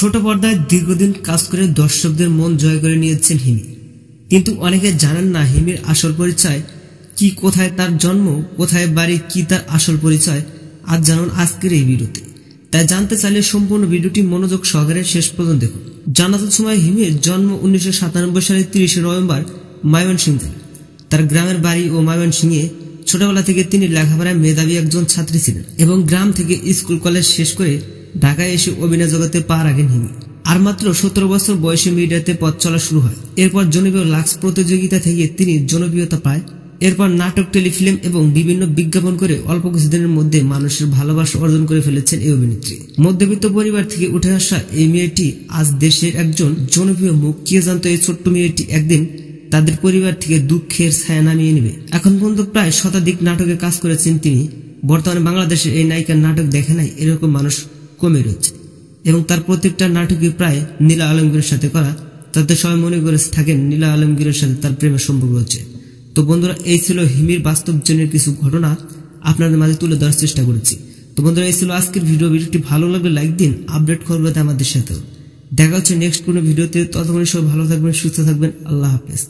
ছোট পর্দায় দীর্ঘদিন কাজ করে দর্শকদের মন জয় করে নিয়েছেন হিমি। কিন্তু অনেকে জানেন না হিমির আসল পরিচয় কি, কোথায় তার জন্ম, কোথায় বাড়ি, কি তার আসল পরিচয়। আজ জানুন আজকের এই ভিডিওতে। তাই জানতে চাইলে সম্পূর্ণ ভিডিওটি মনোযোগ সহকারে শেষ পর্যন্ত দেখুন। জানাজার সময় হিমির জন্ম 1997 সালের 30 নভেম্বর ময়মনসিংহে। তার গ্রামের বাড়ি ও ময়মনসিংহে। ছোটবেলা থেকে তিনি লেখাপড়ায় মেধাবী একজন ছাত্রী ছিলেন এবং গ্রাম থেকে স্কুল কলেজ শেষ করে ঢাকায় এসে অভিনয় জগতে পা রাখেন হিমি। আর মাত্র 17 বছর বয়সে মিডিয়াতে পথ চলা শুরু হয়। এরপর জনপ্রিয় লাক্স প্রতিযোগিতা থেকে তিনি জনপ্রিয়তা পায়। এরপর নাটক, টেলিফিল্ম এবং বিভিন্ন বিজ্ঞাপন করে অল্প কিছুদিনের মধ্যে মানুষের ভালোবাসা অর্জন করে ফেলেছেন এই অভিনেত্রী। মধ্যবিত্ত পরিবার থেকে উঠে আসা এই মেয়েটি আজ দেশের একজন জনপ্রিয় মুখ। কে জানতো এই ছোট্ট মেয়েটি একদিন তাদের পরিবার থেকে দুঃখের ছায়া নামিয়ে নেবে। এখন পর্যন্ত প্রায় শতাধিক নাটকে কাজ করেছেন তিনি। বর্তমানে বাংলাদেশের এই নায়িকার নাটক দেখে নাই এরকম মানুষ কমে রয়েছে এবং তার প্রত্যেকটা নাটকই প্রায় নীলা আলমগীরের সাথে করা। তাতে সবাই মনে করে থাকেন নীলা আলমগীরের সাথে তার প্রেমের সম্পর্ক রয়েছে। তো বন্ধুরা, এই ছিল হিমির বাস্তব জীবনের কিছু ঘটনা আপনাদের মাঝে তুলে ধরার চেষ্টা করেছি। তো বন্ধুরা, এই ছিল আজকের ভিডিওটি ভালো লাগলে লাইক দিন, আপডেট করবেন আমাদের সাথেও। দেখা হচ্ছে নেক্সট কোনো ভিডিওতে। ততক্ষণ সবাই ভালো থাকবেন, সুস্থ থাকবেন। আল্লাহ হাফেজ।